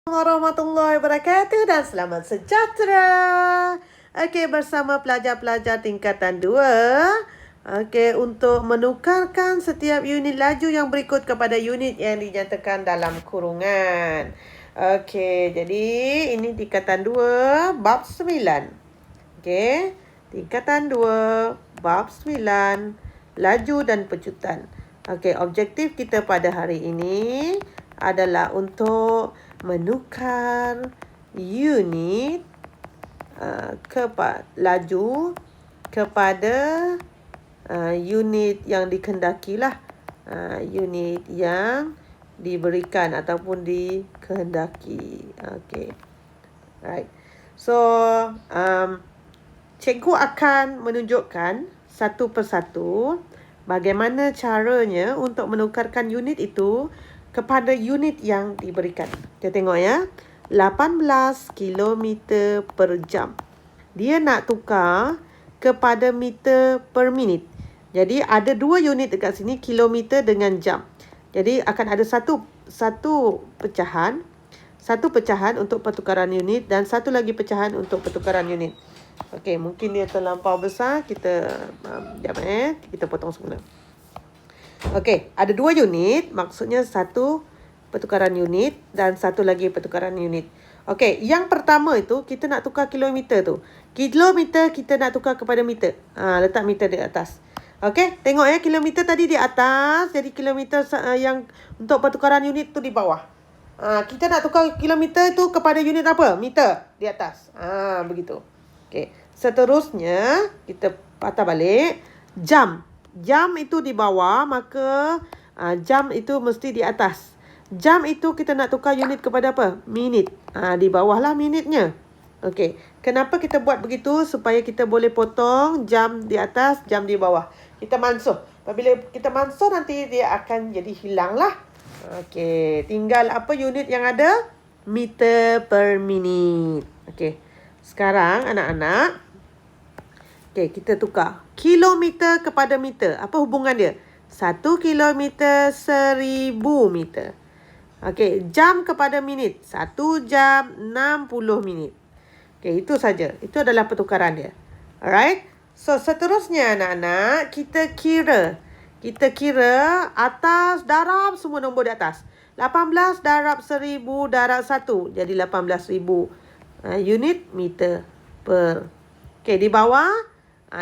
Warahmatullahi wabarakatuh dan selamat sejahtera. Okey, bersama pelajar-pelajar tingkatan 2. Okey, untuk menukarkan setiap unit laju yang berikut kepada unit yang dinyatakan dalam kurungan. Okey, jadi ini tingkatan 2 bab 9. Okey, tingkatan 2 bab 9 laju dan pecutan. Okey, objektif kita pada hari ini adalah untuk menukar unit laju kepada unit yang dikehendakilah, unit yang diberikan ataupun dikehendaki. Okey. Right. So, cikgu akan menunjukkan satu persatu bagaimana caranya untuk menukarkan unit itu kepada unit yang diberikan. Kita tengok ya. 18 km per jam. Dia nak tukar kepada meter per minit. Jadi ada dua unit dekat sini, kilometer dengan jam. Jadi akan ada satu pecahan untuk pertukaran unit dan satu lagi pecahan untuk pertukaran unit. Okey, mungkin dia terlampau besar, kita kita potong semula. Okey, ada dua unit, maksudnya satu pertukaran unit dan satu lagi pertukaran unit. Okey, yang pertama itu kita nak tukar kilometer tu. Kilometer kita nak tukar kepada meter. Letak meter di atas. Okey, tengok ya, kilometer tadi di atas, jadi kilometer yang untuk pertukaran unit tu di bawah. Kita nak tukar kilometer tu kepada unit apa? Meter di atas. Begitu. Okey, seterusnya kita patah balik jam. Jam itu di bawah, maka jam itu mesti di atas. Jam itu kita nak tukar unit kepada apa? Minit. Di bawahlah minitnya. Okey. Kenapa kita buat begitu? Supaya kita boleh potong jam di atas, jam di bawah. Kita mansuh. Apabila kita mansuh, nanti dia akan jadi hilang lah. Okey. Tinggal apa unit yang ada? Meter per minit. Okey. Sekarang anak-anak, okey, kita tukar. Kilometer kepada meter. Apa hubungan dia? 1 kilometer 1000 meter. Okey, jam kepada minit. 1 jam 60 minit. Okey, itu saja. Itu adalah pertukaran dia. Alright? So, seterusnya anak-anak, kita kira. Kita kira atas, darab, semua nombor di atas. 18 darab 1000 darab 1. Jadi 18,000 unit meter per. Okey, di bawah,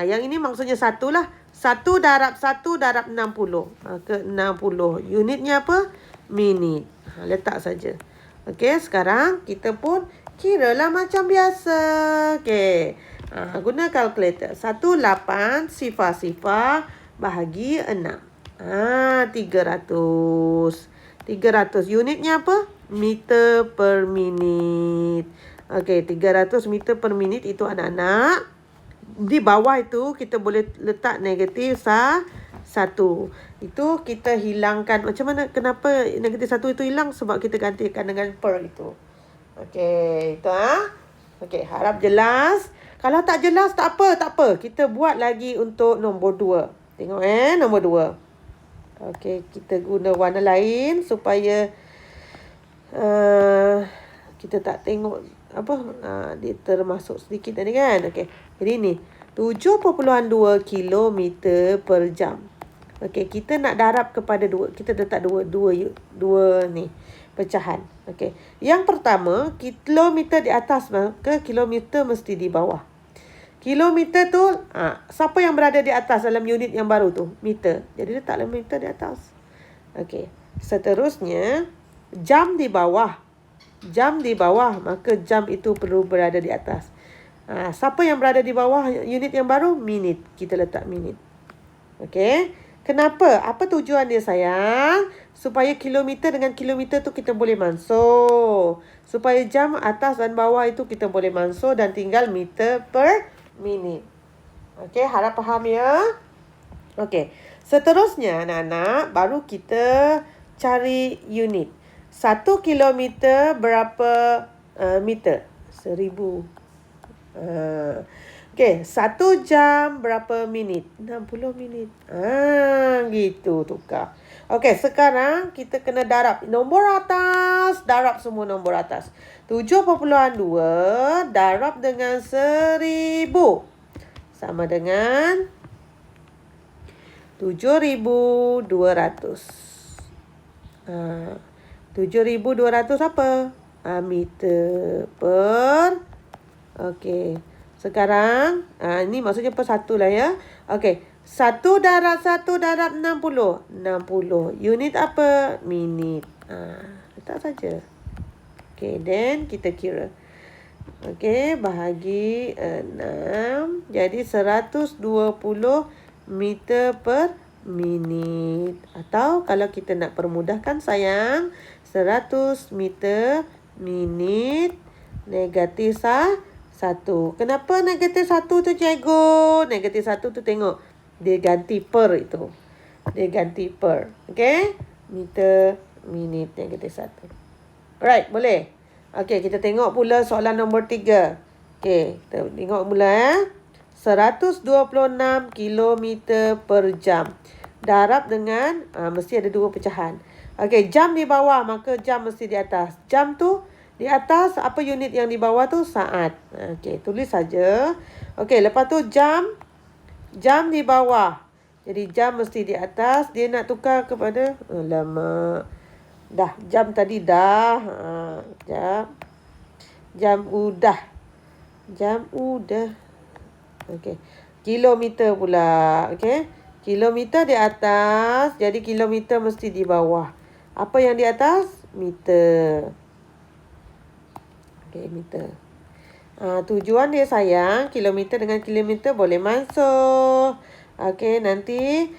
yang ini maksudnya 1 lah. 1 darab 1 darab 60. Ke 60. Unitnya apa? Minit. Letak saja. Okey, sekarang kita pun kiralah macam biasa. Okey. Guna kalkulator. 1800 bahagi 6. 300. 300. Unitnya apa? Meter per minit. Okey, 300 meter per minit itu anak-anak. Di bawah itu kita boleh letak negatif 1. Itu kita hilangkan. Macam mana? Kenapa negatif 1 itu hilang? Sebab kita gantikan dengan per itu. Okey, itu Okey, harap jelas. Kalau tak jelas, tak apa. Kita buat lagi untuk nombor 2. Tengok nombor 2. Okey, kita guna warna lain supaya kita tak tengok dia termasuk sedikit tadi kan. Okey. Jadi ni 7.2 km per jam. Okey, kita nak darab kepada 2. Kita letak dua ni pecahan. Okey. Yang pertama, kilometer di atas, maka kilometer mesti di bawah. Kilometer tu, siapa yang berada di atas dalam unit yang baru tu? Meter. Jadi letaklah meter di atas. Okey. Seterusnya, jam di bawah. Jam di bawah, maka jam itu perlu berada di atas. Siapa yang berada di bawah unit yang baru? Minit. Kita letak minit. Okey. Kenapa? Apa tujuan dia, sayang? Supaya kilometer dengan kilometer tu kita boleh mansuh. Supaya jam atas dan bawah itu kita boleh mansuh dan tinggal meter per minit. Okey, harap faham ya? Okey. Seterusnya, anak-anak, baru kita cari unit. 1 kilometer berapa meter? 1000. Okey, 1 jam berapa minit? 60 minit. Gitu tukar. Okey, sekarang kita kena darab. Nombor atas, darab semua nombor atas. 7.2 darab dengan 1000. Sama dengan 7.200. 7.200 apa? Meter per. Okey. Sekarang, ini maksudnya per satu lah ya. Okey. 1 darab 1 darab 60. 60. Unit apa? Minit. Letak saja. Okey, then kita kira. Okey, bahagi 6. Jadi 120 meter per minit. Atau kalau kita nak permudahkan sayang, 100 meter minit negatif 1. Kenapa negatif 1 tu cikgu? Negatif 1 tu tengok. Dia ganti per itu. Dia ganti per. Okey? Meter minit negatif 1. Alright, boleh? Okey, kita tengok pula soalan nombor 3. Okey, kita tengok mula 126 kilometer per jam. Darab dengan, mesti ada 2 pecahan. Okey, jam di bawah, maka jam mesti di atas. Jam tu di atas, apa unit yang di bawah tu? Saat. Okey, tulis saja. Okey, lepas tu jam di bawah. Jadi jam mesti di atas. Dia nak tukar kepada, alamak. Dah, jam tadi dah. Jam udah. Okey. Kilometer pula. Okey. Kilometer di atas. Jadi kilometer mesti di bawah. Apa yang di atas? Meter. Okey, meter. Tujuan dia sayang, kilometer dengan kilometer boleh masuk. Okey, nanti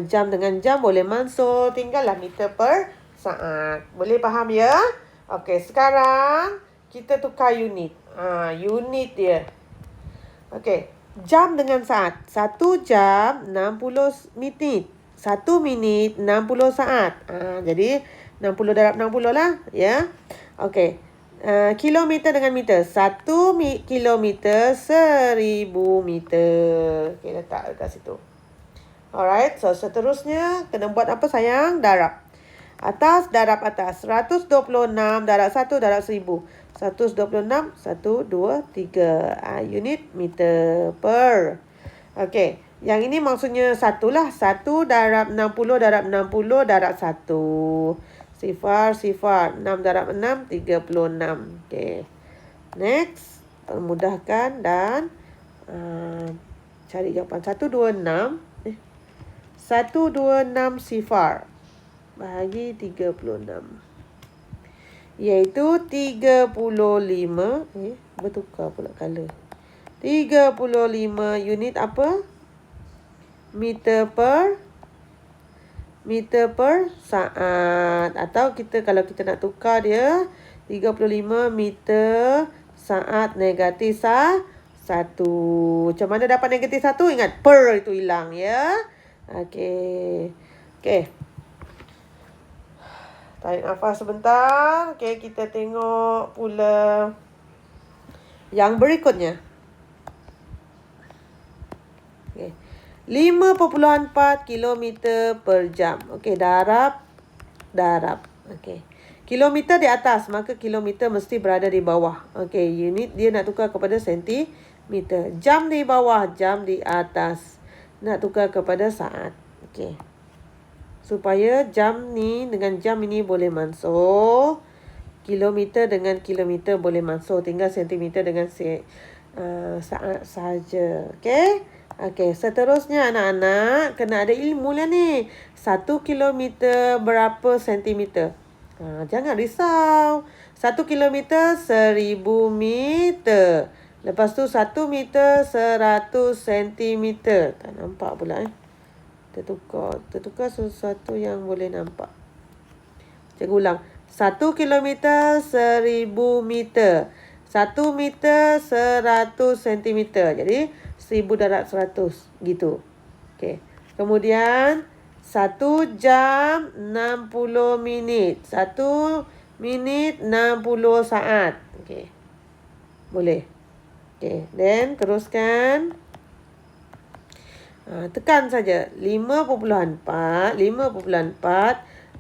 jam dengan jam boleh masuk. Tinggallah meter per saat. Boleh faham ya? Okey, sekarang kita tukar unit. Unit dia. Okey, jam dengan saat. 1 jam 60 minit. 1 minit 60 saat. Jadi 60 darab 60 lah ya. Okey. Kilometer dengan meter. 1 kilometer 1000 meter. Okey, letak dekat situ. Alright, so seterusnya kena buat apa sayang? Darab. Atas darab atas. 126 darab 1 darab 1000. 126, 1, 2, 3. Unit meter per. Okey, yang ini maksudnya 1 lah. 1 darab 60 darab 60 darab 1. Sifar. 6 darab 6, 36. Okey. Next. Permudahkan dan cari jawapan. 126. 126 sifar. Bahagi 36. Iaitu 35. Bertukar pula color. 35 unit apa? Meter per saat. Atau kalau kita nak tukar dia 35 meter saat negatif 1. Macam mana dapat negatif 1? Ingat per itu hilang ya. Okey. Tarik nafas sebentar. Okey, kita tengok pula yang berikutnya. Okey. 5.4 kilometer per jam. Okey, darab. Okey. Kilometer di atas, maka kilometer mesti berada di bawah. Okey, unit dia nak tukar kepada sentimeter. Jam di bawah, jam di atas. Nak tukar kepada saat. Okey. Supaya jam ni dengan jam ini boleh masuk. Kilometer dengan kilometer boleh masuk. Tinggal sentimeter dengan saat saja. Okey. Okey, seterusnya anak-anak kena ada ilmu lah ni. 1 kilometer berapa sentimeter? Jangan risau. 1 kilometer 1000 meter. Lepas tu 1 meter 100 sentimeter. Tak nampak pula Tertukar sesuatu yang boleh nampak. Cikgu ulang. 1 kilometer 1000 meter. 1 meter 100 sentimeter. Jadi 1000 darab 100. Gitu. Okey. Kemudian 1 jam 60 minit. 1 minit 60 saat. Okey. Boleh. Okey. Then teruskan. Tekan saja. 5.4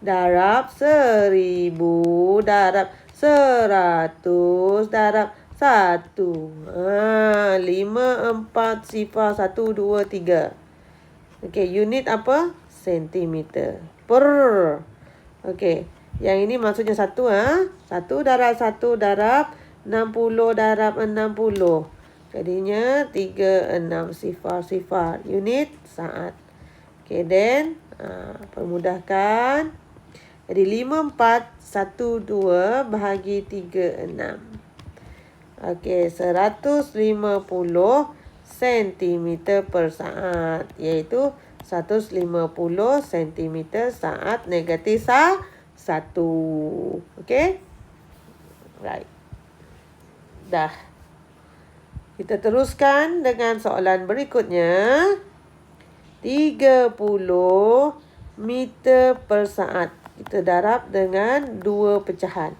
darab 1000 darab 100 darab 1. 5, 4, 0, 1, 2, 3. Okey, unit apa? Sentimeter. Per. Okey. Yang ini maksudnya 1. 1 darab 1 darab 60 darab 60. Jadinya 36 sifar. Unit saat. Okey, then permudahkan. Jadi 5412 bahagi 36. Okey, 150 cm per saat. Iaitu 150 cm saat negatif 1. Okey? Right. Dah. Kita teruskan dengan soalan berikutnya. 30 meter per saat. Kita darab dengan 2 pecahan.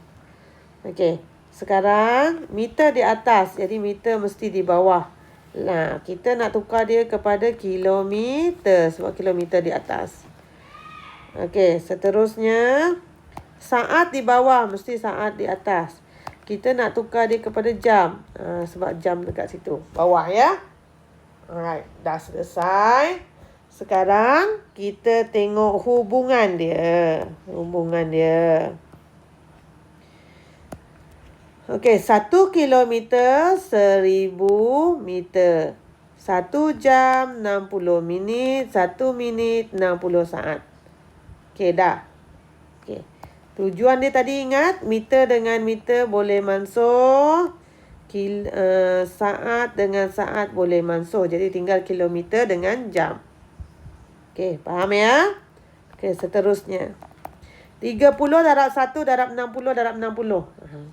Okey. Sekarang meter di atas. Jadi meter mesti di bawah. Nah, kita nak tukar dia kepada kilometer. Sebab kilometer di atas. Okey. Seterusnya. Saat di bawah. Mesti saat di atas. Kita nak tukar dia kepada jam. Sebab jam dekat situ. Bawah ya. Alright. Dah selesai. Sekarang kita tengok hubungan dia. Okey, 1 kilometer 1000 meter. 1 jam 60 minit. 1 minit 60 saat. Okey, dah. Okey. Tujuan dia tadi ingat, meter dengan meter boleh mansuh. Saat dengan saat boleh mansuh. Jadi tinggal kilometer dengan jam. Okey, faham ya? Okey, seterusnya. 30 darab 1 darab 60 darab 60.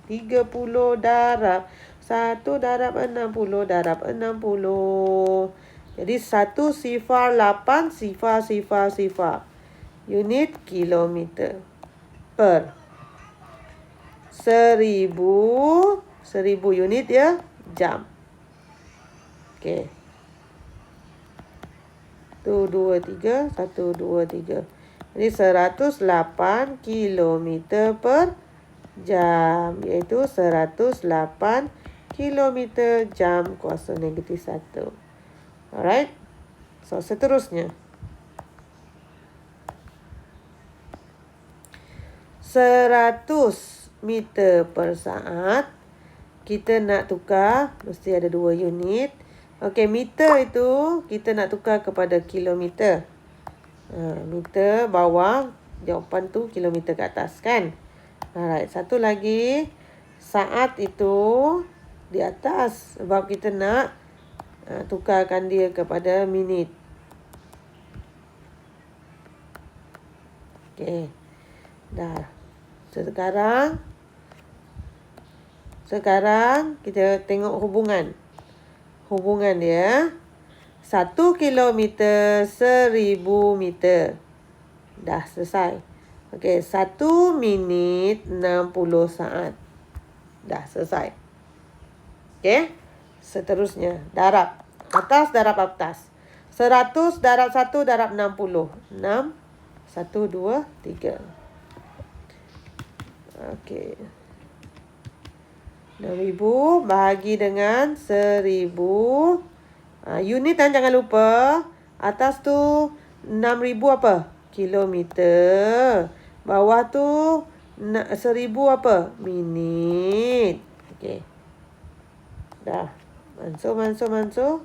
30 darab 1 darab 60 darab 60. Jadi 1 sifar 8 sifar. Unit kilometer. Per. 1000 unit ya. Jam. Okey. 1, 2, 3. 1, 2, 3. Jadi 108 km per jam. Iaitu 108 km jam kuasa negatif 1. Alright. So, seterusnya. 100 meter per saat. Kita nak tukar. Mesti ada 2 unit. Okey, meter itu kita nak tukar kepada kilometer. Meter bawah, jawapan tu kilometer ke atas kan. Alright, satu lagi. Saat itu di atas. Sebab kita nak tukarkan dia kepada minit. Okey. Dah. Sekarang kita tengok hubungan dia. 1 kilometer 1000 meter. Dah selesai. Okey, 1 minit 60 saat. Dah selesai. Okey. Seterusnya, darab. Atas darab atas. 100 darab 1 darab 60. 6. 1, 2, 3. Okey. 6,000 bahagi dengan 1000. Unit jangan lupa. Atas tu 6,000 apa? Kilometer. Bawah tu 1,000 apa? Minit. Okey. Dah. Mansuh.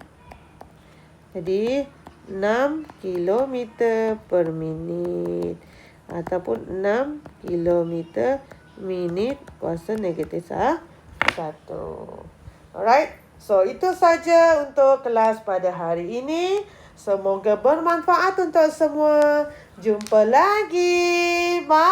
Jadi 6 kilometer per minit. Ataupun 6 kilometer minit kuasa negatif 1. Alright. So, itu saja untuk kelas pada hari ini. Semoga bermanfaat untuk semua. Jumpa lagi. Bye.